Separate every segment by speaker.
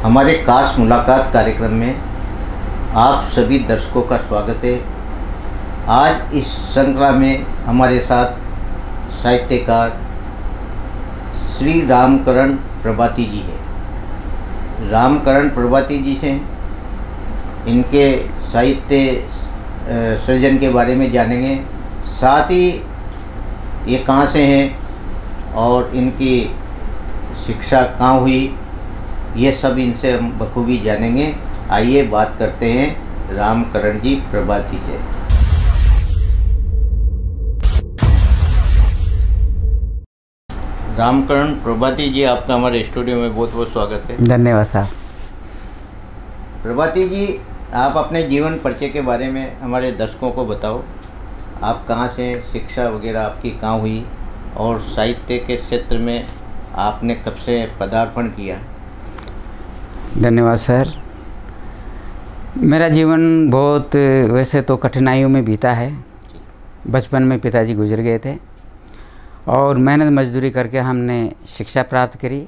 Speaker 1: हमारे खास मुलाकात कार्यक्रम में आप सभी दर्शकों का स्वागत है। आज इस श्रृंखला में हमारे साथ साहित्यकार श्री रामकरण प्रभाती जी है। रामकरण प्रभाती जी से इनके साहित्य सृजन के बारे में जानेंगे, साथ ही ये कहाँ से हैं और इनकी शिक्षा कहाँ हुई, ये सब इनसे हम बखूबी जानेंगे। आइए बात करते हैं रामकरण जी प्रभाती से। रामकरण प्रभाती जी, आपका हमारे स्टूडियो में बहुत बहुत स्वागत है।
Speaker 2: धन्यवाद साहब।
Speaker 1: प्रभाती जी, आप अपने जीवन परिचय के बारे में हमारे दर्शकों को बताओ। आप कहाँ से, शिक्षा वगैरह आपकी कहाँ हुई और साहित्य के क्षेत्र में आपने कब से पदार्पण किया?
Speaker 2: धन्यवाद सर। मेरा जीवन बहुत वैसे तो कठिनाइयों में बीता है। बचपन में पिताजी गुजर गए थे और मेहनत मजदूरी करके हमने शिक्षा प्राप्त करी।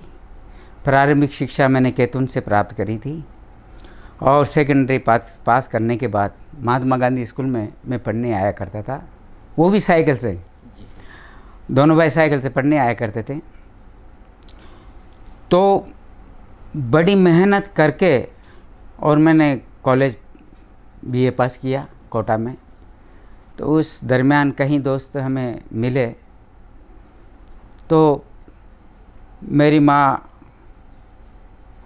Speaker 2: प्रारंभिक शिक्षा मैंने कैथून से प्राप्त करी थी और सेकेंडरी पास करने के बाद महात्मा गांधी स्कूल में मैं पढ़ने आया करता था, वो भी साइकिल से। दोनों भाई साइकिल से पढ़ने आया करते थे। तो बड़ी मेहनत करके और मैंने कॉलेज बीए पास किया कोटा में। तो उस दरमियान कहीं दोस्त हमें मिले तो मेरी माँ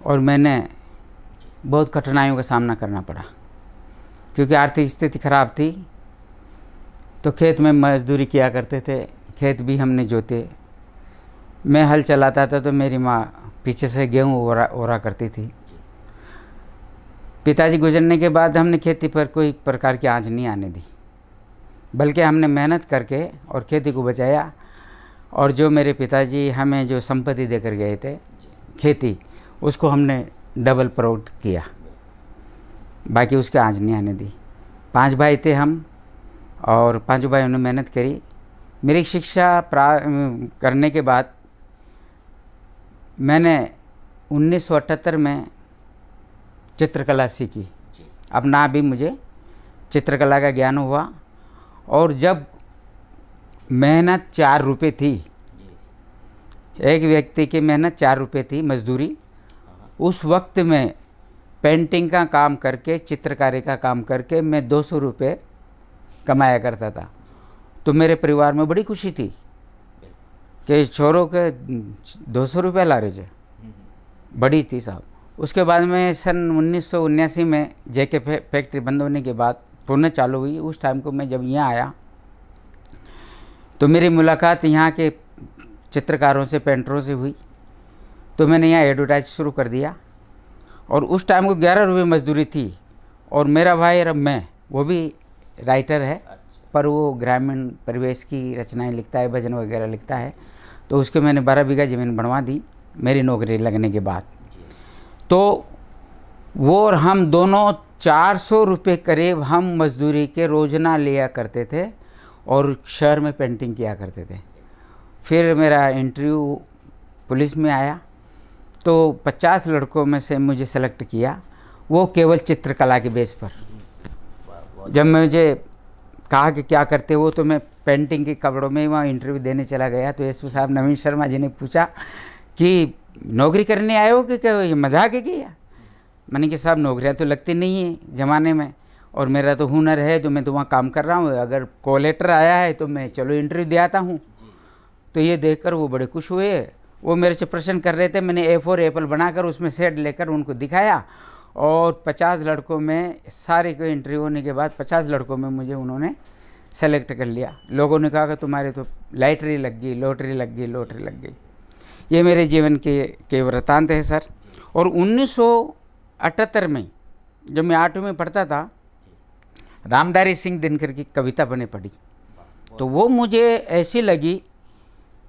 Speaker 2: और मैंने बहुत कठिनाइयों का सामना करना पड़ा, क्योंकि आर्थिक स्थिति खराब थी। तो खेत में मजदूरी किया करते थे, खेत भी हमने जोते। मैं हल चलाता था तो मेरी माँ पीछे से गेहूँ ओरा करती थी। पिताजी गुजरने के बाद हमने खेती पर कोई प्रकार की आँच नहीं आने दी, बल्कि हमने मेहनत करके और खेती को बचाया। और जो मेरे पिताजी हमें जो संपत्ति देकर गए थे खेती, उसको हमने डबल प्राउड किया, बाकी उसके आँच नहीं आने दी। 5 भाई थे हम और 5 भाइयों ने मेहनत करी। मेरी शिक्षा करने के बाद मैंने 1978 में चित्रकला सीखी। अपना भी मुझे चित्रकला का ज्ञान हुआ। और जब मेहनत 4 रुपये थी, एक व्यक्ति की मेहनत 4 रुपये थी मजदूरी, उस वक्त में पेंटिंग का काम करके, चित्रकारी का काम करके मैं 200 रुपये कमाया करता था। तो मेरे परिवार में बड़ी खुशी थी कि छोरों के 200 रुपये ला रहे थे, बड़ी थी साहब। उसके बाद में सन 1979 में जेके फैक्ट्री बंद होने के बाद पुनः चालू हुई। उस टाइम को मैं जब यहाँ आया तो मेरी मुलाकात यहाँ के चित्रकारों से, पेंटरों से हुई। तो मैंने यहाँ एडवर्टाइज शुरू कर दिया। और उस टाइम को 11 रुपये मजदूरी थी। और मेरा भाई और मैं, वो भी राइटर है, पर वो ग्रामीण परिवेश की रचनाएं लिखता है, भजन वगैरह लिखता है। तो उसके मैंने 12 बीघा ज़मीन बनवा दी मेरी नौकरी लगने के बाद। तो वो और हम दोनों 400 रुपये करीब हम मजदूरी के रोज़ाना लिया करते थे और शहर में पेंटिंग किया करते थे। फिर मेरा इंटरव्यू पुलिस में आया तो 50 लड़कों में से मुझे सेलेक्ट किया, वो केवल चित्रकला के बेस पर। जब मुझे कहा कि क्या करते हो, तो मैं पेंटिंग के कपड़ों में वहाँ इंटरव्यू देने चला गया। तो एसपी साहब नवीन शर्मा जी ने पूछा कि नौकरी करने आए हो कि क्या ये मजाक है क्या? मैंने कि साहब नौकरियाँ तो लगती नहीं है ज़माने में, और मेरा तो हुनर है तो मैं तो वहाँ काम कर रहा हूँ। अगर कॉल लेटर आया है तो मैं चलो इंटरव्यू दे आता हूँ। तो ये देखकर वो बड़े खुश हुए। वो मेरे से प्रश्न कर रहे थे। मैंने A4 एप्पल बनाकर उसमें शेड लेकर उनको दिखाया और 50 लड़कों में, सारे को इंटरव्यू होने के बाद 50 लड़कों में मुझे उन्होंने सेलेक्ट कर लिया। लोगों ने कहा कि तुम्हारे तो लॉटरी लग गई, लॉटरी लग गई, लॉटरी लग गई। ये मेरे जीवन के वृत्तांत है सर। और 1978 में जब मैं 8वीं में पढ़ता था, रामधारी सिंह दिनकर की कविता मैंने पढ़ी। तो वो मुझे ऐसी लगी,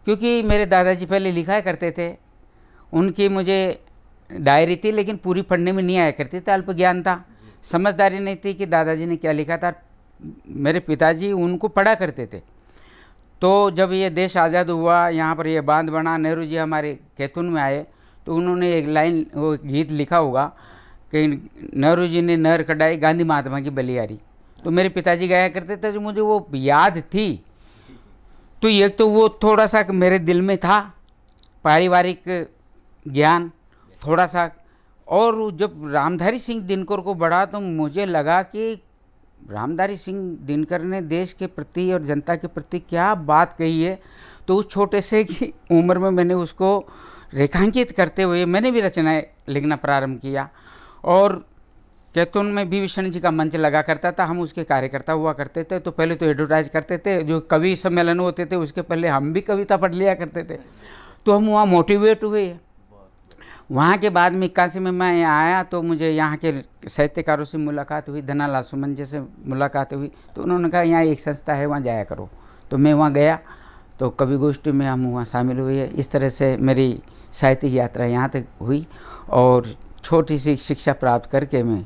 Speaker 2: क्योंकि मेरे दादाजी पहले लिखा करते थे। उनकी मुझे डायरी थी लेकिन पूरी पढ़ने में नहीं आया करती थी, अल्प ज्ञान था, समझदारी नहीं थी कि दादाजी ने क्या लिखा था। मेरे पिताजी उनको पढ़ा करते थे। तो जब ये देश आज़ाद हुआ, यहाँ पर ये बांध बना, नेहरू जी हमारे कैथून में आए, तो उन्होंने एक लाइन वो गीत लिखा होगा कि नेहरू जी ने नहर कटाई, गांधी महात्मा की बलियारी। तो मेरे पिताजी गाया करते थे, जो मुझे वो याद थी। तो ये तो वो थोड़ा सा मेरे दिल में था, पारिवारिक ज्ञान थोड़ा सा। और जब रामधारी सिंह दिनकर को बढ़ा तो मुझे लगा कि रामधारी सिंह दिनकर ने देश के प्रति और जनता के प्रति क्या बात कही है। तो उस छोटे से की उम्र में मैंने उसको रेखांकित करते हुए मैंने भी रचनाएं लिखना प्रारंभ किया। और कैथून में विभीषण जी का मंच लगा करता था, हम उसके कार्यकर्ता हुआ करते थे। तो पहले तो एडवर्टाइज करते थे, जो कवि सम्मेलन होते थे उसके पहले हम भी कविता पढ़ लिया करते थे। तो हम वहाँ मोटिवेट हुए। वहाँ के बाद में 81 में मैं यहाँ आया तो मुझे यहाँ के साहित्यकारों से मुलाकात हुई, धनालाल सुमन जी से मुलाकात हुई। तो उन्होंने कहा यहाँ एक संस्था है, वहाँ जाया करो। तो मैं वहाँ गया, तो कवि गोष्ठी में हम वहाँ शामिल हुए। इस तरह से मेरी साहित्यिक यात्रा यहाँ तक हुई और छोटी सी शिक्षा प्राप्त करके मैं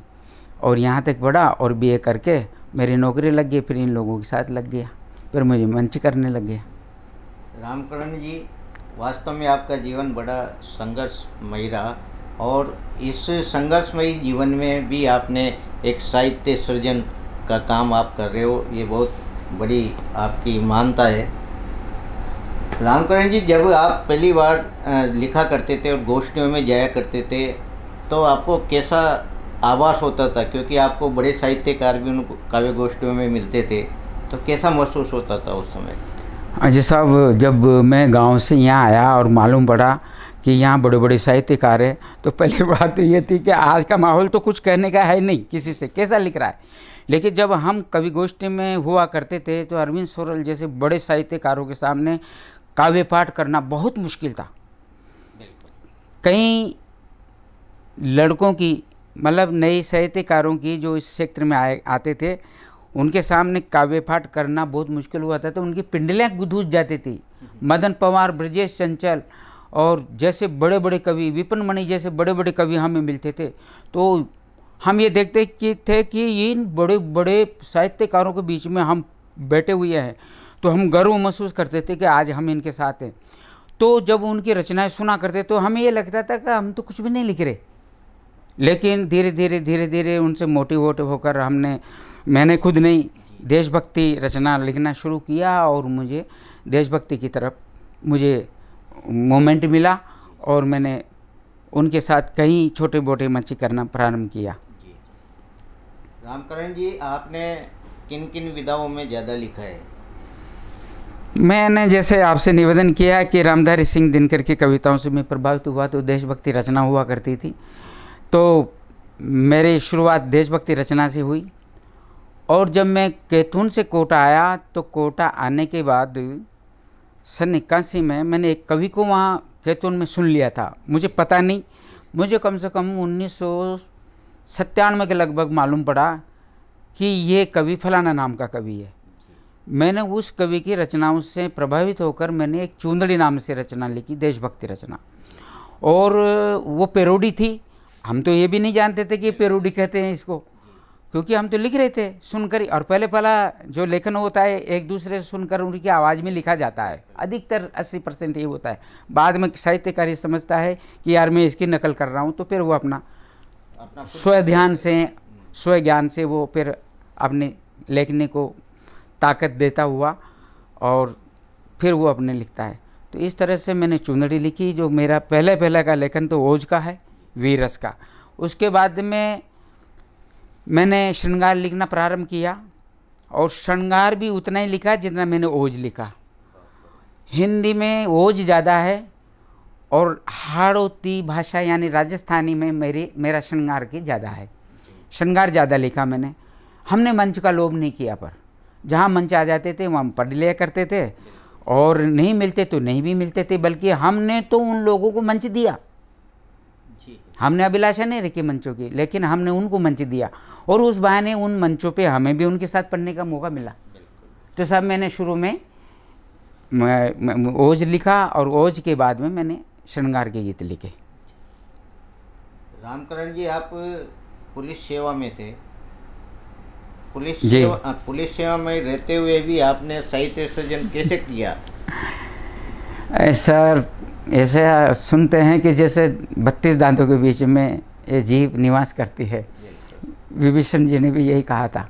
Speaker 2: और यहाँ तक बढ़ा और बीए करके मेरी नौकरी लग गई। फिर इन लोगों के साथ लग गया, फिर मुझे मंच करने लग गया।
Speaker 1: रामकरण जी, वास्तव में आपका जीवन बड़ा संघर्षमयी रहा और इस संघर्षमयी जीवन में भी आपने एक साहित्य सृजन का काम आप कर रहे हो, ये बहुत बड़ी आपकी महानता है। रामकरण जी, जब आप पहली बार लिखा करते थे और गोष्ठियों में जाया करते थे तो आपको कैसा आभास होता था? क्योंकि आपको बड़े साहित्यकार भी उन काव्य गोष्ठियों में मिलते थे, तो कैसा महसूस होता था उस समय?
Speaker 2: अजय साहब, जब मैं गांव से यहाँ आया और मालूम पड़ा कि यहाँ बड़े बड़े साहित्यकार हैं, तो पहली बात तो ये थी कि आज का माहौल तो कुछ कहने का है नहीं, किसी से कैसा लिख रहा है। लेकिन जब हम कवि गोष्ठी में हुआ करते थे तो अरविंद सोरल जैसे बड़े साहित्यकारों के सामने काव्य पाठ करना बहुत मुश्किल था। कई लड़कों की, मतलब नए साहित्यकारों की जो इस क्षेत्र में आते थे, उनके सामने काव्य पाठ करना बहुत मुश्किल हुआ था। तो उनकी पिंडलियाँ गुदूज जाती थी। मदन पवार, ब्रजेश चंचल और जैसे बड़े बड़े कवि, विपिन मणि जैसे बड़े बड़े कवि हमें मिलते थे। तो हम ये देखते थे कि इन बड़े बड़े साहित्यकारों के बीच में हम बैठे हुए हैं, तो हम गर्व महसूस करते थे कि आज हम इनके साथ हैं। तो जब उनकी रचनाएं सुना करते तो हमें ये लगता था कि हम तो कुछ भी नहीं लिख रहे। लेकिन धीरे धीरे उनसे मोटिवेट होकर मैंने खुद नहीं देशभक्ति रचना लिखना शुरू किया और मुझे देशभक्ति की तरफ मुझे मोमेंट मिला और मैंने उनके साथ कई छोटे मोटे मंच करना प्रारंभ किया।
Speaker 1: रामकरण जी, आपने किन किन विधाओं में ज़्यादा लिखा है?
Speaker 2: मैंने जैसे आपसे निवेदन किया कि रामधारी सिंह दिनकर की कविताओं से मैं प्रभावित हुआ, तो देशभक्ति रचना हुआ करती थी। तो मेरी शुरुआत देशभक्ति रचना से हुई। और जब मैं कैथून से कोटा आया तो कोटा आने के बाद सन 81 में मैंने एक कवि को वहाँ कैथून में सुन लिया था। मुझे पता नहीं, मुझे कम से कम 1997 के लगभग मालूम पड़ा कि ये कवि फलाना नाम का कवि है। मैंने उस कवि की रचनाओं से प्रभावित होकर मैंने एक चूंदड़ी नाम से रचना लिखी, देशभक्ति रचना। और वो पेरोडी थी। हम तो ये भी नहीं जानते थे कि पेरोडी कहते हैं इसको, क्योंकि हम तो लिख रहे थे सुनकर। और पहला जो लेखन होता है एक दूसरे से सुनकर उनकी आवाज़ में लिखा जाता है, अधिकतर 80% ये होता है। बाद में साहित्यकार समझता है कि यार मैं इसकी नकल कर रहा हूँ, तो फिर वो अपना स्वध्यान से, स्वज्ञान से वो फिर अपने लेखने को ताकत देता हुआ और फिर वो अपने लिखता है। तो इस तरह से मैंने चुंदड़ी लिखी। जो मेरा पहले का लेखन तो ओज का है, वीरस का। उसके बाद में मैंने श्रृंगार लिखना प्रारंभ किया और श्रृंगार भी उतना ही लिखा जितना मैंने ओज लिखा। हिंदी में ओज ज़्यादा है और हाड़ौती भाषा यानी राजस्थानी में मेरा श्रृंगार की ज़्यादा है। श्रृंगार ज़्यादा लिखा मैंने। हमने मंच का लोभ नहीं किया, पर जहाँ मंच आ जाते थे वहाँ पढ़ लिया करते थे और नहीं मिलते तो नहीं भी मिलते थे। बल्कि हमने तो उन लोगों को मंच दिया। हमने अभिलाषा नहीं रखी मंचों की, लेकिन हमने उनको मंच दिया और उस बहाने उन मंचों पे हमें भी उनके साथ पढ़ने का मौका मिला। तो सब मैंने शुरू में ओज लिखा और ओज के बाद में मैंने श्रृंगार के गीत लिखे।
Speaker 1: रामकरण जी, आप पुलिस सेवा में थे। पुलिस सेवा में रहते हुए भी आपने साहित्य सृजन कैसे किया?
Speaker 2: सर, ऐसे सुनते हैं कि जैसे 32 दांतों के बीच में ये जीभ निवास करती है। विभीषण जी ने भी यही कहा था।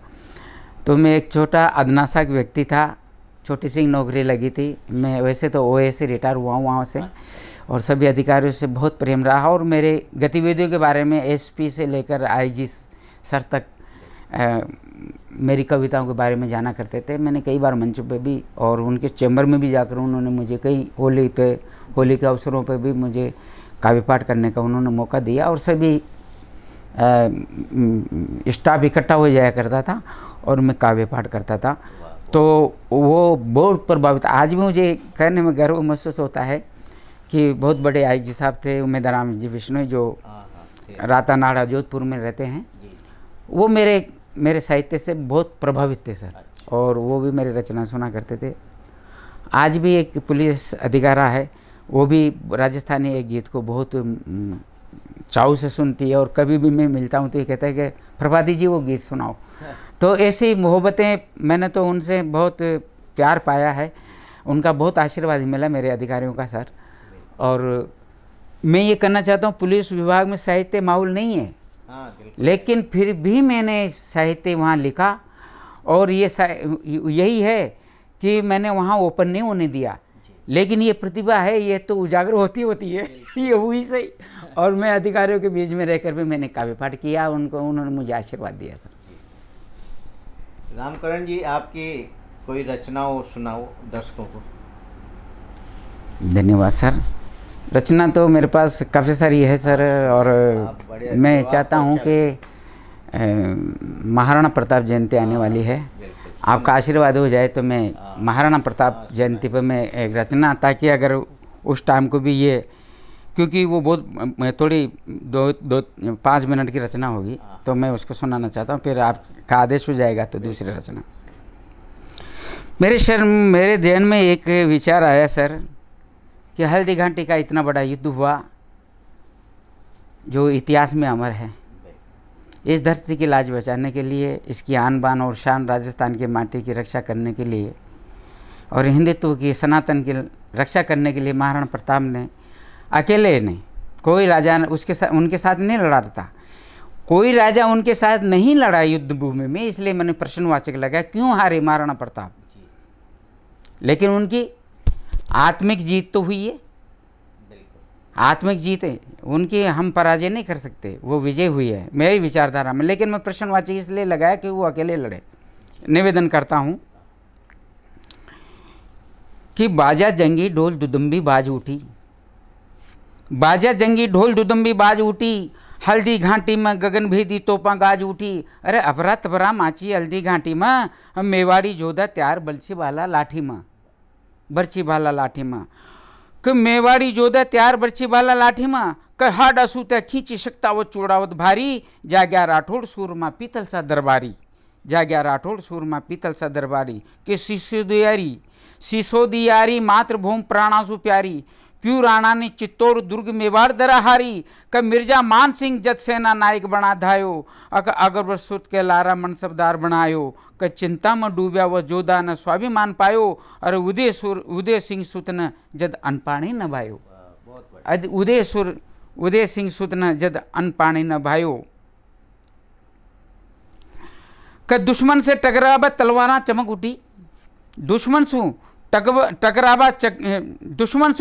Speaker 2: तो मैं एक छोटा अदना सा व्यक्ति था, छोटी सी नौकरी लगी थी। मैं वैसे तो ओए से रिटायर हुआ हूँ वहाँ से, और सभी अधिकारियों से बहुत प्रेम रहा, और मेरे गतिविधियों के बारे में एसपी से लेकर आईजी सर तक मेरी कविताओं के बारे में जाना करते थे। मैंने कई बार मंच पे भी और उनके चैम्बर में भी जाकर उन्होंने मुझे कई होली के अवसरों पे भी मुझे काव्य पाठ करने का उन्होंने मौका दिया, और सभी स्टाफ इकट्ठा हो जाया करता था और मैं काव्य पाठ करता था। तो वो बहुत प्रभावित, आज भी मुझे कहने में गर्व महसूस होता है कि बहुत बड़े आईजी साहब थे उमेदराम जी विष्णु, जो रातानाड़ा जोधपुर में रहते हैं, वो मेरे साहित्य से बहुत प्रभावित थे सर, और वो भी मेरी रचना सुना करते थे। आज भी एक पुलिस अधिकारा है, वो भी राजस्थानी एक गीत को बहुत चाव से सुनती है, और कभी भी मैं मिलता हूँ तो ये कहता है कि प्रभाती जी वो गीत सुनाओ। तो ऐसी मोहब्बतें मैंने तो उनसे बहुत प्यार पाया है, उनका बहुत आशीर्वाद मिला मेरे अधिकारियों का सर। और मैं ये कहना चाहता हूँ, पुलिस विभाग में साहित्य माहौल नहीं है, लेकिन फिर भी मैंने साहित्य वहाँ लिखा, और यही है कि मैंने वहाँ ओपन नहीं होने दिया, लेकिन ये प्रतिभा है, ये तो उजागर होती है ये हुई सही। और मैं अधिकारियों के बीच में रहकर भी मैंने काव्य पाठ किया, उन्होंने मुझे आशीर्वाद दिया सर।
Speaker 1: रामकरण जी, आपकी कोई रचनाओं सुनाओ दर्शकों को।
Speaker 2: धन्यवाद सर। रचना तो मेरे पास काफ़ी सारी है सर, और मैं चाहता हूँ कि महाराणा प्रताप जयंती आने वाली है, आपका आशीर्वाद हो जाए तो मैं महाराणा प्रताप जयंती पर मैं एक रचना, ताकि अगर उस टाइम को भी ये, क्योंकि वो बहुत थोड़ी 5 मिनट की रचना होगी, तो मैं उसको सुनाना चाहता हूँ, फिर आपका आदेश हो जाएगा तो दूसरी रचना। मेरे ध्यान में एक विचार आया सर कि हल्दी घाटी का इतना बड़ा युद्ध हुआ जो इतिहास में अमर है। इस धरती की लाज बचाने के लिए, इसकी आन बान और शान, राजस्थान की माटी की रक्षा करने के लिए और हिंदुत्व की सनातन की रक्षा करने के लिए महाराणा प्रताप ने अकेले नहीं, कोई राजा उनके साथ नहीं लड़ा था, कोई राजा उनके साथ नहीं लड़ा युद्ध भूमि में। इसलिए मैंने प्रश्नवाचक लगाया, क्यों हारे महाराणा प्रताप? लेकिन उनकी आत्मिक जीत तो हुई है, आत्मिक जीत है उनकी, हम पराजय नहीं कर सकते, वो विजय हुई है मेरी विचारधारा में। लेकिन मैं प्रश्नवाची इसलिए लगाया कि वो अकेले लड़े। निवेदन करता हूँ कि बाजा जंगी ढोल दुदुम्बी बाज उठी, बाजा जंगी ढोल दुदुम्बी बाज उठी, हल्दी घाटी में गगन भेदी तोपा गाज उठी। अरे अपरा तपरा माची हल्दी घाटी में, हम मेवाड़ी जोधा त्यार बलछी वाला लाठी में, बर्छी भाला लाठी में, कि मेवाड़ी जोधा त्यार बर्छी भाला लाठी में, कि हाड असूते खींची शक्तावत चूड़ावत भारी, जाग्या राठौड़ सूरमा पीतल सा दरबारी, जाग्या राठौड़ सूरमा पीतल सा दरबारी, कि सिसोदियारी मातृभूमि प्राणासु प्यारी, क्यों राणा ने चित्तौड़ दुर्ग मेवाड़ दराहारी, क मिर्जा मान सिंह जत सेना नायक बना धायो, अगर सुत के लारा मनसबदार बनायो, क चिंता में डूब्या वह जोधा न स्वाभिमान पायो, और उदय सिंह सुत न जद अनपाणी न भायो, उदय सिंह सुत न जद अनपाणी न भायो, क दुश्मन से टकरावा तलवारा चमक उठी, दुश्मन सु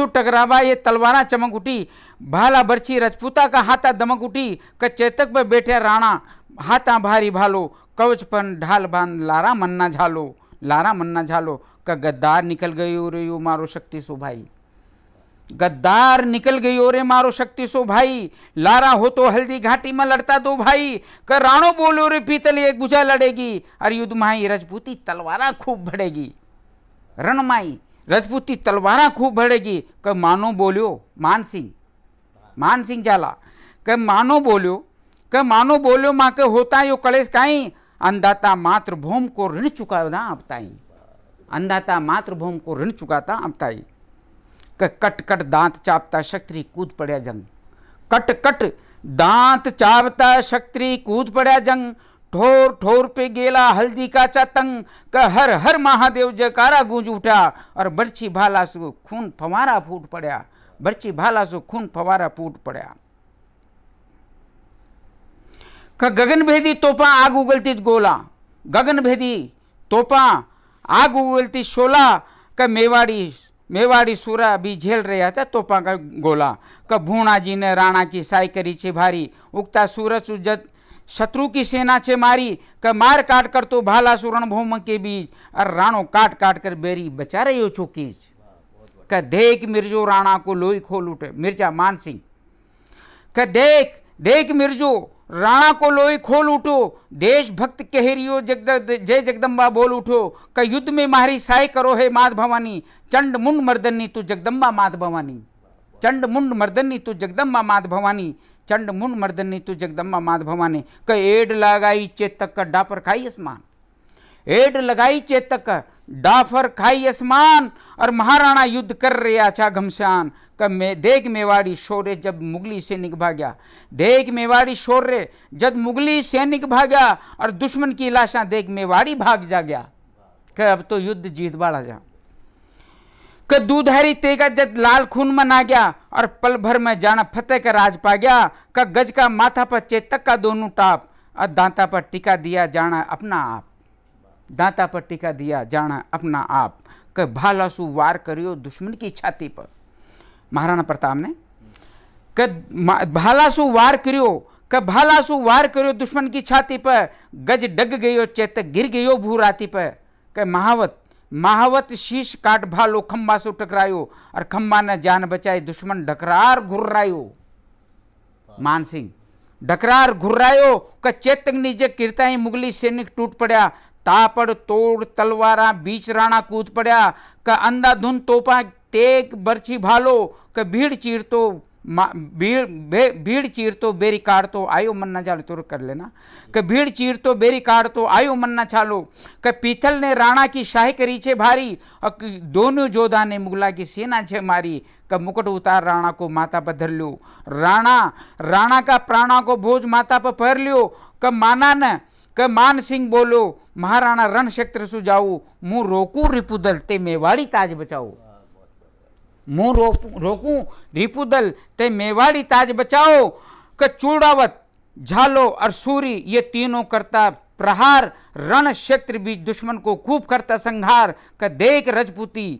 Speaker 2: टकरावा ये तलवारा चमक उठी, भाला बरछी रजपूता का हाथा दमक उठी, क चेतक पर बैठे राणा हाथा भारी भालो, कवच पर ढाल बांध लारा मन्ना झालो, क गद्दार निकल गई रे यो मारो शक्ति सो भाई, गद्दार निकल गई और मारो शक्ति सो भाई, लारा हो तो हल्दी घाटी में लड़ता दो भाई, क राणो बोलो रे पीतल एक बुझा लड़ेगी, और युद्ध माई रजपूती तलवारा खूब बढ़ेगी, रणमाई रजपूती तलवारा खूब बढ़ेगी, क मानो बोलियो मान सिंह जाला, क मानो बोलियो माँ के होता यो कलेश काई, अन्नदाता मातृभूमि को ऋण चुकाता अपताई, अन्नदाता मातृभूमि को ऋण चुकाता अपताई, कट कट दांत चापता शक्ति कूद पड़ा जंग, कट कट दांत चापता शक्ति कूद पड़ा जंग, ठोर ठोर पे गेला हल्दी का चातंग, का हर हर महादेव जयकारा गूंज उठा, और बरछी भाला सु खून फवारा फूट पड़ा, बरछी भाला सु खून फवारा फूट पड़ा। का गगनभेदी तोपा आग उगलती गोला, गगनभेदी तोपा आग उगलती शोला, का मेवाड़ी सूरा भी झेल रहा था तोपा का गोला। का भूणा जी ने राणा की साई करी छे भारी, उगता सूरज उजत शत्रु की सेना छे मारी, का मार काट कर तो भाला सुरण भूम के बीच, और राणो काट काट कर बेरी बचा रही हो चौकीज। का देख मिर्जो राणा को लोई खोल उठे, मिर्जा मान सिंह का देख देख मिर्जो राणा को लोई खोल उठो, देशभक्त कहरियो जय जगदम्बा बोल उठो, का युद्ध में मारी साय करो है मात भवानी, चंड मुंड मर्दनी तू जगदम्बा मात भवानी, चंड मुंड मर्दनी तू जगदम्बा मात भवानी, चंड मुंड मर्दनी तू जगदम्बा मात भवानी। का एड लगाई चेतक का डाफर खाई आसमान, एड लगाई चेतक का डाफर खाई आसमान, और महाराणा युद्ध कर रहे अच्छा घमसान। का देख मेवाड़ी शौर्य जब मुगली सैनिक भाग्या, देख मेवाड़ी शौर्य जब मुगली सैनिक भाग्या, और दुश्मन की लाशा देख मेवाड़ी भाग जा गया। का अब तो युद्ध जीत बाड़ा जा। का दूधारी तेगा जब लाल खून में ना गया, और पल भर में जाना फतेह का राज पा गया। का गज का माथा पर चेतक का दोनों टाप, और दांता पर टिका दिया जाना अपना आप, दांता पर टिका दिया जाना अपना आप। का भाला सु वार करियो दुश्मन की छाती पर, महाराणा प्रताप ने का भाला सु वार करियो, का भाला सु वार करियो दुश्मन की छाती पर, गज डग गयो चेतक गिर गयो भूराती पर। का महावत शीश काट भालो खम्बा सु टकरायो, और खम्बा ने जान बचाई दुश्मन ढकरार घुर्रायो। मान सिंह ढकरार घुर्रायो, का चेतक नीचे गिरता ही मुगली सैनिक टूट पड़ा, तापड़ तोड़ तलवारा बीच राणा कूद पड़ा। का अंधाधुन तोपा तेग बरछी भालो, का भीड़ चीर तो बेरी काट तो आयो मन न जालो, तो कर लेना। का भीड़ चीर तो बेरी काट तो आयो मन न छालो। का पीतल ने राणा की शाही करी छे भारी, और दोनों जोधा ने मुगला की सेना छे मारी। का मुकुट उतार राणा को माथा पर धर लियो, राणा का प्राणा को बोझ माथा पर पहर लियो। का मान सिंह बोलो महाराणा रण क्षेत्र सु जाऊ, मुँह रोकू रिपुदल ते मेवाड़ी ताज बचाओ, मुँह रोकू रिपुदल ते मेवाड़ी ताज बचाओ। का चूड़ावत झालो और सूरी ये तीनों करता प्रहार, रण क्षेत्र बीच दुश्मन को खूब करता संहार। का देख रजपूती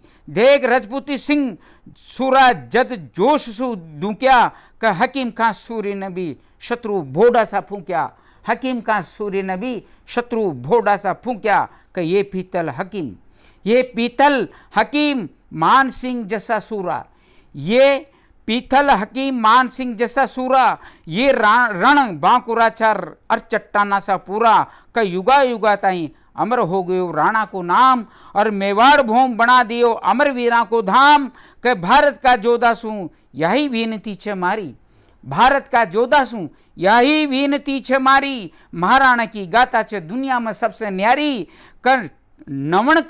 Speaker 2: सिंह सूरा जद जोश सु दूक्या, का हकीम खां सूरी ने भी शत्रु भोडा सा फूंक्या, हकीम का सूर्य ने भी शत्रु भोडा सा फूंक्या। कि ये पीतल हकीम मान सिंह जैसा सूरा, ये पीतल हकीम मान सिंह जैसा सूरा, ये रण बांकुराचार और चट्टाना सा पूरा। का युगा युगा ताई अमर हो गयो राणा को नाम, और मेवाड़ भूम बना दियो अमर वीरा को धाम। के भारत का जोधा सू यही विनती छे मारी, भारत का जोधा सू यही विनती छे मारी। महाराणा की गाथा छे दुनिया में सबसे न्यारी। कर नमन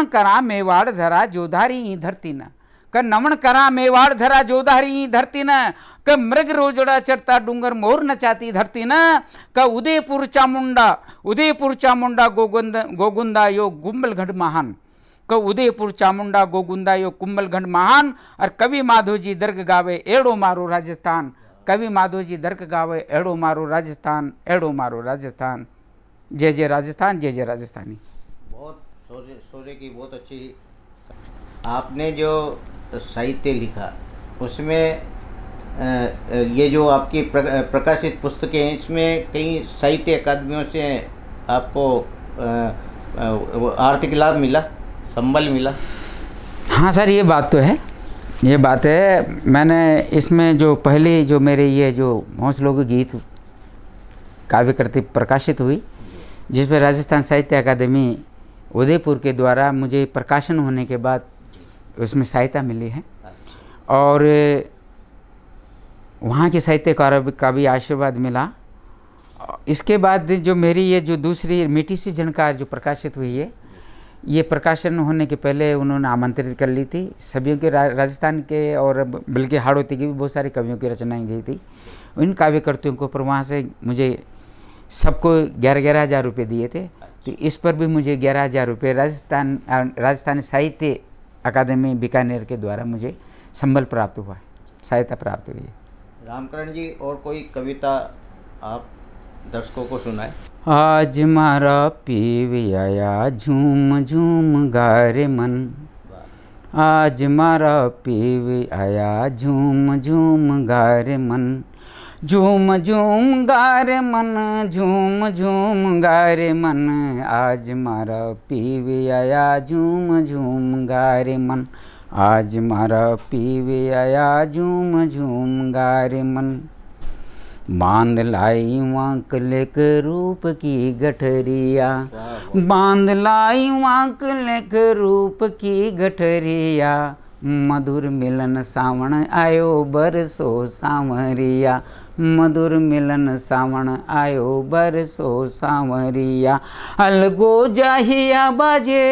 Speaker 2: करा मेवाड़ धरा जोधारी धरती न, का नमन करा मेवाड़ धरा जोधारी धरती न। का मृग रोजड़ा चरता डूंगर मोर नचाती धरती न। का उदयपुर चामुंडा गोगुंदा यो गुम्बलगढ़ महान, का उदयपुर चामुंडा गोगुंदा यो कुंभलगढ़ महान। और कवि माधोजी दर्ग गावे एड़ो मारो राजस्थान, कवि माधोजी दर्ग गावे एड़ो मारो राजस्थान, एड़ो मारो राजस्थान। जय जय राजस्थान, जय जय राजस्थानी।
Speaker 1: बहुत शौर्य की बहुत अच्छी। आपने जो साहित्य लिखा उसमें ये जो आपकी प्रकाशित पुस्तकें हैं, इसमें कई साहित्य अकादमियों से आपको आर्थिक लाभ मिला, संबल मिला?
Speaker 2: हाँ सर, ये बात तो है, ये बात है। मैंने इसमें जो पहले जो मेरे ये जो हौसलों के गीत काव्य कृति प्रकाशित हुई, जिस पर राजस्थान साहित्य अकादमी उदयपुर के द्वारा मुझे प्रकाशन होने के बाद उसमें सहायता मिली है, और वहाँ के साहित्यकारों का भी आशीर्वाद मिला। इसके बाद जो मेरी ये जो दूसरी मिट्टी सी झनकार जो प्रकाशित हुई है, ये प्रकाशन होने के पहले उन्होंने आमंत्रित कर ली थी सभी के, राजस्थान के और बल्कि हाड़ौती की भी बहुत सारी कवियों की रचनाएं गई थी। इन कार्यकर्ताओं को, पर वहाँ से मुझे सबको 11-11 हज़ार रुपये दिए थे। तो इस पर भी मुझे 11 हज़ार रुपये राजस्थानी साहित्य अकादमी बीकानेर के द्वारा मुझे संबल प्राप्त हुआ, सहायता प्राप्त हुई है।
Speaker 1: रामकरण जी, और कोई कविता आप दर्शकों को सुनाए।
Speaker 2: आज मारा पीव आया झूम झूम गारे मन, आज मारा पीव आया झूम झूम गारे मन, झूम झूम गारे मन, झूम झूम गारे मन, आज मारा पीव आया झूम झूम गारे मन, आज मारा पीव आया झूम झूम गारे मन। बांध लाई वांक लेक रूप की गठरिया, बांध लाई वांक लेक रूप की गठरिया, मधुर मिलन सावण आयो बरसो सांवरिया, मधुर मिलन सावण आयो बरसो सांवरिया, अलगो जाहिया बाजे,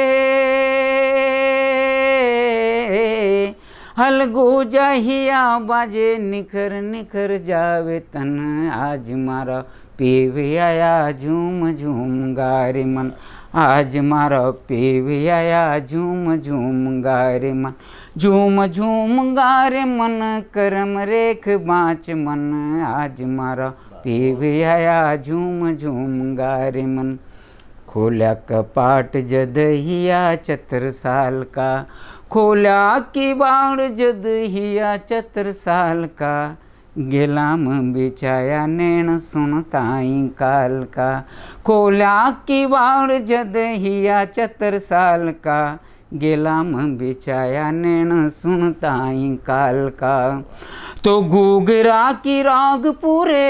Speaker 2: अलगो जाहिया बाजे, निखर निखर जावे तन, आज मारा पीवे आया झूम झूम गारे मन, आज मारा पीवे आया झूम झूम गारे मन, झूम झूम गारे मन, करम रेख बाँच मन, आज मारा पीवे आया झूम झूम गारे मन। खोल्या कपाट जद हिया 74 साल का, खोल्या की बाण जद हिया 74 साल का, गेलाम बिछाया नैन सुनताई काल का, खोल्या की बाण जद हिया 74 साल का, गेलाम बिछाया नैन सुनताई काल का, तो घूघरा की राग पूरे,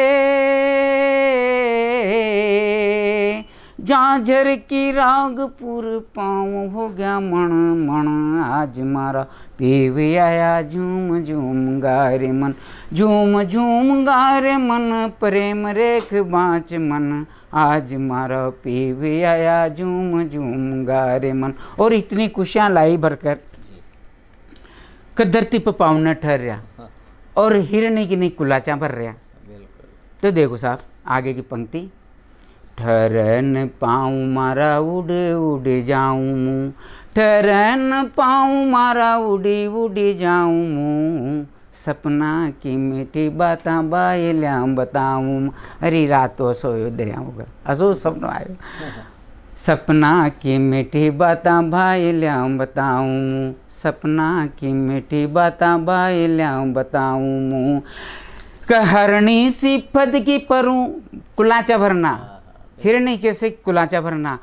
Speaker 2: झांझर की रागपुर पाँव हो गया मण मण, आज मारा पीवे आया झूम झूम गारे मन, झूम झूम गारे मन, प्रेम रेख बाँच मन, आज मारा पीवे आया झूम झूम गारे मन। और इतनी खुशियाँ लाई भरकर कि धरती पर पाँव न ठहर रहा और हिरनी की नहीं कुलाचा भर रहा। तो देखो साहब आगे की पंक्ति, ठहरन पाऊँ मारा उड़ उड़ जाऊँ मुँह, ठहरन पाऊँ मारा उड़ी उड़ी जाऊँ मुँह, सपना की मीठी बातां बायल्या बताऊँ। अरे रात तो सोयो दरिया होगा, असो सपना आयो, सपना की मीठी बातां बायल्या बताऊँ, सपना की मीठी बातां बायल्या बताऊँ मुँह, हरणी सी फद की परूँ, कुलाचा भरना, हिरणी कैसे कुलाचा भरना,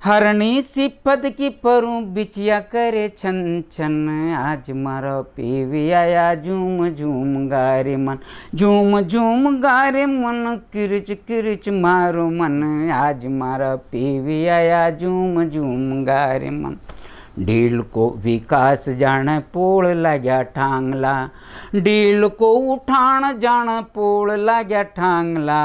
Speaker 2: हरणी सी पद की परूँ, बिचिया करे छन छन, आज मारा पीवे आया झूम झूम गारे मन, झूम झूम गारे मन, किरच किरच मारो मन, आज मारा पीवे आया झूम झूम गारे मन। डील को विकास जान पोल लाग्या ठांगला, डील को उठान जान पोल लाग्या ठांगला,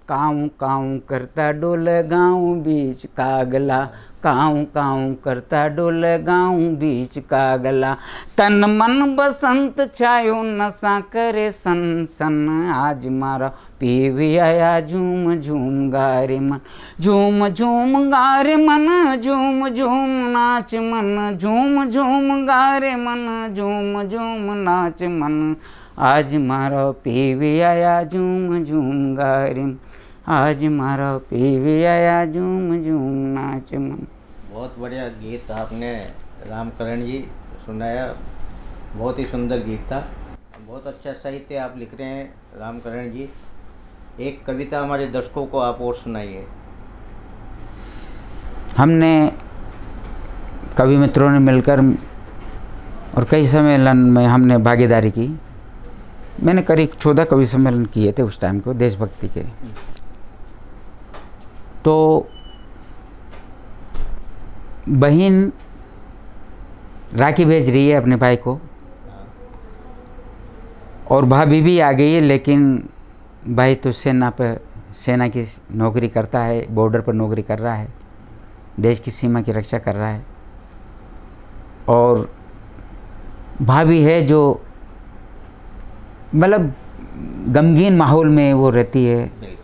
Speaker 2: काऊं काऊं करता डोल गाँव बीच कागला, काऊं काऊं करता डोल गाँव बीच कागला, तन मन बसंत छायो नशा करे सन सन, आज मारा पीवे आया झूम झूम गारे मन, झूम झूम गारे मन, झूम झूम नाच मन, झूम झूम गारे मन, झूम झूम नाच मन, आज मारा पीवे आया झूम झूम गारे, आज मारा पीवे आया झूम झूम नाच मन।
Speaker 1: बहुत बढ़िया गीत आपने रामकरण जी सुनाया, बहुत ही सुंदर गीत था, बहुत अच्छा साहित्य आप लिख रहे हैं रामकरण जी। एक कविता हमारे दर्शकों को आप और सुनाइए।
Speaker 2: हमने कवि मित्रों ने मिलकर और कई सम्मेलन में हमने भागीदारी की। मैंने करीब 14 कवि सम्मेलन किए थे उस टाइम को, देशभक्ति के। तो बहन राखी भेज रही है अपने भाई को और भाभी भी आ गई है, लेकिन भाई तो सेना की नौकरी करता है, बॉर्डर पर नौकरी कर रहा है, देश की सीमा की रक्षा कर रहा है। और भाभी है जो मतलब गमगीन माहौल में वो रहती है,
Speaker 1: बिल्कुल।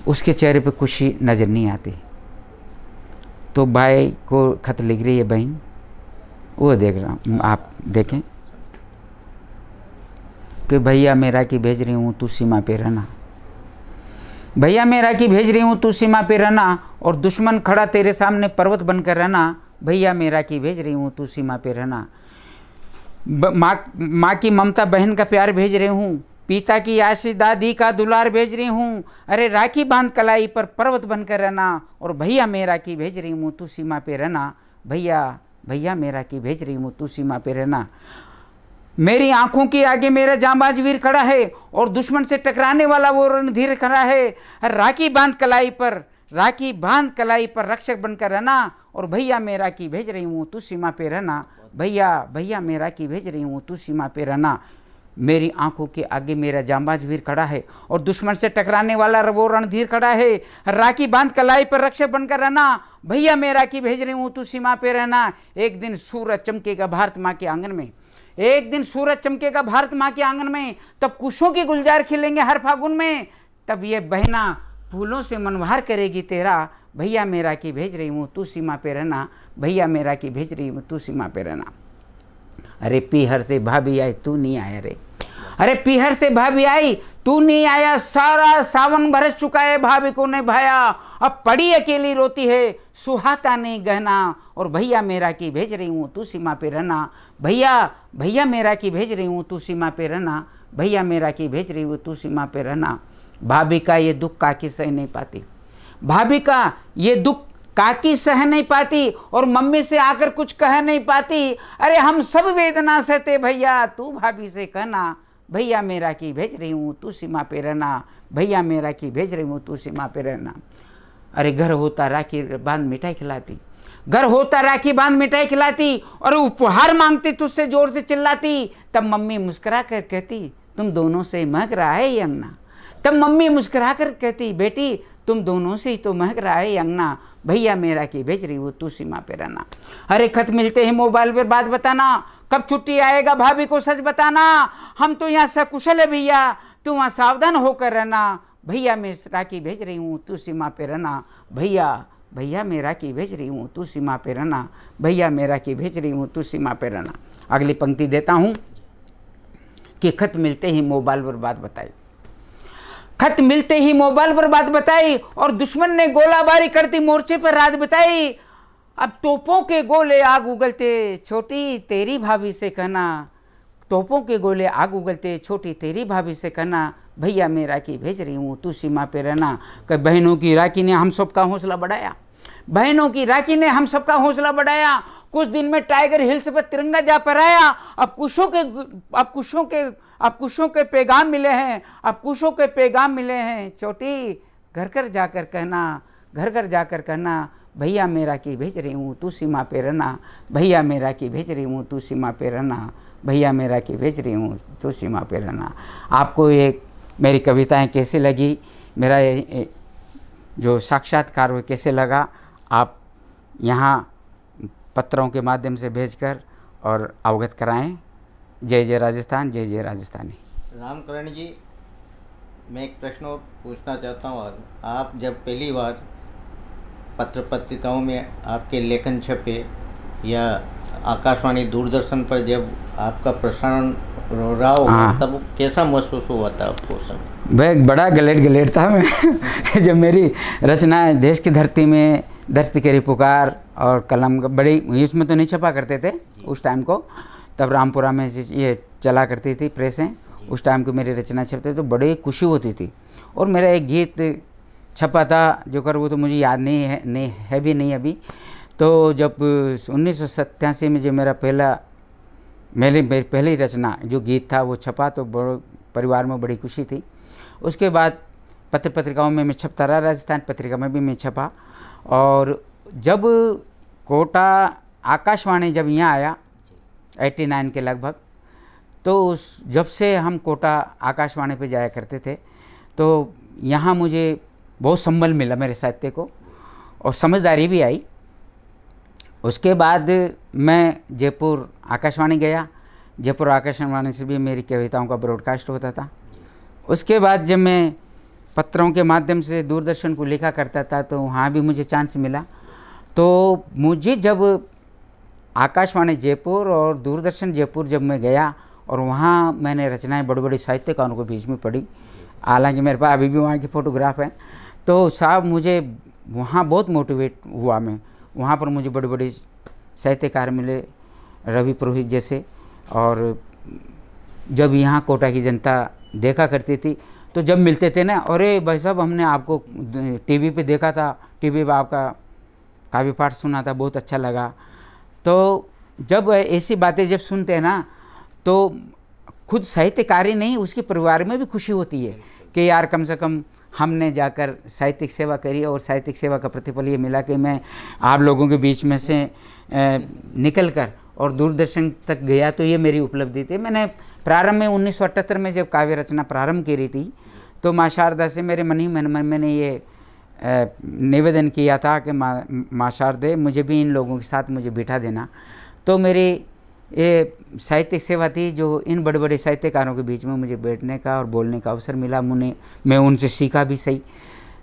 Speaker 2: उसके चेहरे पे खुशी नज़र नहीं आती। तो भाई को खत लिख रही है बहन, वो देख रहा हूँ, आप देखें कि भैया मेरा की भेज रही हूँ, तू सीमा पे रहना। भैया मेरा की भेज रही हूँ, तू सीमा पे रहना, और दुश्मन खड़ा तेरे सामने पर्वत बनकर रहना। भैया मेरा की भेज रही हूँ, तू सीमा पे रहना। माँ की ममता, बहन का प्यार भेज रही हूँ, पिता की आशीष, दादी का दुलार भेज रही हूँ। अरे राखी बांध कलाई पर पर्वत बनकर रहना, और भैया मेरा की भेज रही हूँ, तू सीमा पे रहना। भैया मेरा की भेज रही हूँ, तू सीमा पे रहना। मेरी आंखों के आगे मेरा जांबाज वीर खड़ा है, और दुश्मन से टकराने वाला वो रणधीर खड़ा है। राखी बांध कलाई पर रक्षक बनकर रहना, और भैया मेरा की भेज रही हूँ, तू सीमा पे रहना। भैया मेरा की भेज रही हूँ, तू सीमा पे रहना। मेरी आंखों के आगे मेरा जांबाज वीर खड़ा है, और दुश्मन से टकराने वाला वो रणधीर खड़ा है। राखी बांध कलाई पर रक्षक बनकर रहना। भैया मेरा की भेज रही हूँ, तू सीमा पे रहना। एक दिन सूरज चमकेगा भारत माँ के आंगन में, एक दिन सूरज चमकेगा भारत माँ के आंगन में, तब कुशों के गुलजार खिलेंगे हर फागुन में। तब ये बहना फूलों से मनवार करेगी तेरा। भैया मेरा की भेज रही हूँ, तू सीमा पे रहना। भैया मेरा की भेज रही हूँ, तू सीमा पे रहना। अरे पीहर से भाभी आई, तू नहीं आया रे। अरे पीहर से भाभी आई, तू नहीं आया। सारा सावन बरस चुका है, भाभी को नहीं भाया। अब पड़ी अकेली रोती है, सुहाता नहीं गहना। और भैया मेरा की भेज रही हूँ, तू सीमा पे रहना। भैया मेरा की भेज रही हूँ, तू सीमा पे रहना। भैया मेरा की भेज रही हूँ, तू सीमा पे रहना। भाभी का ये दुख काकी सह नहीं पाती, भाभी का ये दुख काकी सह नहीं पाती, और मम्मी से आकर कुछ कह नहीं पाती। अरे हम सब वेदना सहते भैया, तू भाभी से कहना। भैया मेरा की भेज रही हूँ, तू सीमा पे रहना। भैया मेरा की भेज रही हूँ, तू सीमा पे रहना। अरे घर होता राखी बांध मिठाई खिलाती, घर होता राखी बांध मिठाई खिलाती, और उपहार मांगती तुझसे जोर से चिल्लाती। तब मम्मी मुस्कुरा कर कहती, तुम दोनों से महक रहा है ये अंगना। तब मम्मी मुस्कुरा कर कहती, बेटी तुम दोनों से ही तो महक रहा है ये अंगना। भैया मेरा की भेज रही हूँ, तू सीमा पे रहना। अरे खत मिलते ही मोबाइल पर बात बताना, कब छुट्टी आएगा भाभी को सच बताना। हम तो यहाँ सकुशल है भैया, तू वहाँ सावधान होकर रहना। भैया मेरा की भेज रही हूँ, तू सीमा पे रहना। भैया मेरा की भेज रही हूँ, तू सीमा पे रहना। भैया मेरा की भेज रही हूँ, तू सीमा पे रहना। अगली पंक्ति देता हूँ कि खत मिलते ही मोबाइल पर बात बताई, खत मिलते ही मोबाइल पर बात बताई, और दुश्मन ने गोलाबारी करती मोर्चे पर रात बिताई। अब तोपों के गोले आग उगलते, छोटी तेरी भाभी से कहना। तोपों के गोले आग उगलते, छोटी तेरी भाभी से कहना। भैया मेरा की भेज रही हूँ, तू सीमा पे रहना। कि बहनों की राखी ने हम सबका हौसला बढ़ाया, बहनों की राखी ने हम सबका हौसला बढ़ाया। कुछ दिन में टाइगर हिल्स पर तिरंगा जा फहराया। अब कुशों के पैगाम मिले हैं, अब कुशों के पैगाम मिले हैं। छोटी घर घर जाकर कहना, भैया मेरा की भेज रही हूँ, तू सीमा पे रहना। भैया मेरा की भेज रही हूँ, तू सीमा पे रहना। भैया मेरा की भेज रही हूँ, तू सीमा पे रहना। आपको ये मेरी कविताएं कैसी लगी, मेरा ये जो साक्षात्कार वो कैसे लगा, आप यहाँ पत्रों के माध्यम से भेजकर और अवगत कराएं। जय जय राजस्थान, जय जय राजस्थानी।
Speaker 1: रामकरण जी, मैं एक प्रश्न और पूछना चाहता हूँ। आप जब पहली बार पत्र पत्रिकाओं में आपके लेखन छपे, या आकाशवाणी दूरदर्शन पर जब आपका प्रसारण रहा होगा, तब कैसा महसूस हुआ था आपको उस समय?
Speaker 2: वह बड़ा गलेट था मैं जब मेरी रचनाएं देश की धरती में धरती केरी पुकार और कलम बड़ी, इसमें तो नहीं छपा करते थे उस टाइम को, तब रामपुरा में ये चला करती थी प्रेसें, उस टाइम को मेरी रचना छपते तो बड़ी खुशी होती थी। और मेरा एक गीत छपा था जो कर, वो तो मुझे याद नहीं है भी नहीं अभी। तो जब 1987 में जो मेरी पहली रचना जो गीत था वो छपा, तो परिवार में बड़ी खुशी थी। उसके बाद पत्र पत्रिकाओं में मैं छपता रहा, राजस्थान पत्रिका में भी मैं छपा। और जब कोटा आकाशवाणी जब यहाँ आया 89 के लगभग, तो जब से हम कोटा आकाशवाणी पे जाया करते थे, तो यहाँ मुझे बहुत संबल मिला मेरे साहित्य को, और समझदारी भी आई। उसके बाद मैं जयपुर आकाशवाणी गया, जयपुर आकाशवाणी से भी मेरी कविताओं का ब्रॉडकास्ट होता था। उसके बाद जब मैं पत्रों के माध्यम से दूरदर्शन को लिखा करता था तो वहाँ भी मुझे चांस मिला। तो मुझे जब आकाशवाणी जयपुर और दूरदर्शन जयपुर जब मैं गया और वहाँ मैंने रचनाएं बड़ी बड़ी साहित्यकारों के बीच में पढ़ी, हालांकि मेरे पास अभी भी वहाँ की फ़ोटोग्राफ है, तो साहब मुझे वहाँ बहुत मोटिवेट हुआ। मैं वहाँ पर मुझे बड़े बड़े साहित्यकार मिले, रवि पुरोहित जैसे। और जब यहाँ कोटा की जनता देखा करती थी तो जब मिलते थे ना, अरे भाई साहब हमने आपको टीवी पे देखा था, टीवी पे आपका काव्य पाठ सुना था, बहुत अच्छा लगा। तो जब ऐसी बातें जब सुनते हैं ना तो खुद साहित्यकारी नहीं, उसके परिवार में भी खुशी होती है कि यार कम से कम हमने जाकर साहित्यिक सेवा करी और साहित्यिक सेवा का प्रतिफल ये मिला कि मैं आप लोगों के बीच में से निकल कर और दूरदर्शन तक गया, तो ये मेरी उपलब्धि थी। मैंने प्रारंभ में 1978 में जब काव्य रचना प्रारंभ करी थी तो माँ शारदा से मेरे मन ही मन में मैंने ये निवेदन किया था कि माँ शारदे मुझे भी इन लोगों के साथ मुझे बिठा देना। तो मेरी ये साहित्यिक सेवा थी जो इन बड़े बड़े साहित्यकारों के बीच में मुझे बैठने का और बोलने का अवसर मिला। मैं उनसे सीखा भी सही।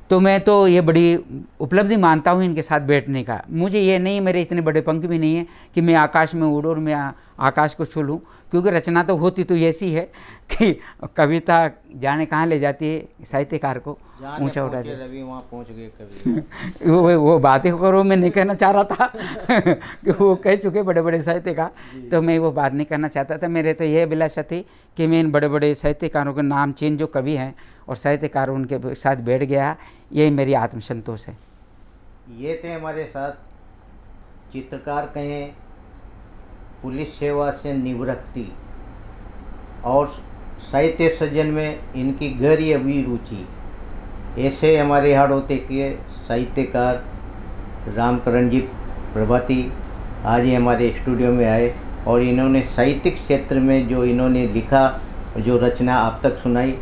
Speaker 2: तो मैं तो ये बड़ी उपलब्धि मानता हूँ इनके साथ बैठने का। मुझे ये नहीं, मेरे इतने बड़े पंख भी नहीं है कि मैं आकाश में उड़ूँ और मैं आकाश को छू लूँ, क्योंकि रचना तो होती तो ऐसी है कि कविता जाने कहाँ ले जाती है साहित्यकार को ऊंचा उठा दे।
Speaker 1: रवि वहाँ पहुँच गए कभी।
Speaker 2: वो बातें करो, मैं नहीं कहना चाह रहा था कि वो कह चुके बड़े बड़े साहित्यकार, तो मैं वो बात नहीं करना चाहता था। मेरे तो ये अभिलाषा थी कि मैं इन बड़े बड़े साहित्यकारों के नाम चीन जो कवि हैं और साहित्यकार उनके साथ बैठ गया, यही मेरी आत्मसंतोष है।
Speaker 1: ये थे हमारे साथ चित्रकार कहें, पुलिस सेवा से निवृत्ति और साहित्य सृजन में इनकी गहरी अभिरुचि, ऐसे हमारे हाड़ौते के साहित्यकार रामकरण जी प्रभाती आज ही हमारे स्टूडियो में आए और इन्होंने साहित्यिक क्षेत्र में जो इन्होंने लिखा, जो रचना आप तक सुनाई।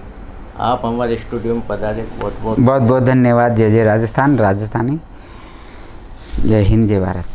Speaker 1: आप हमारे स्टूडियो में पधारे, बहुत बहुत
Speaker 2: धन्यवाद। जय जय राजस्थान, राजस्थानी। जय हिंद, जय भारत।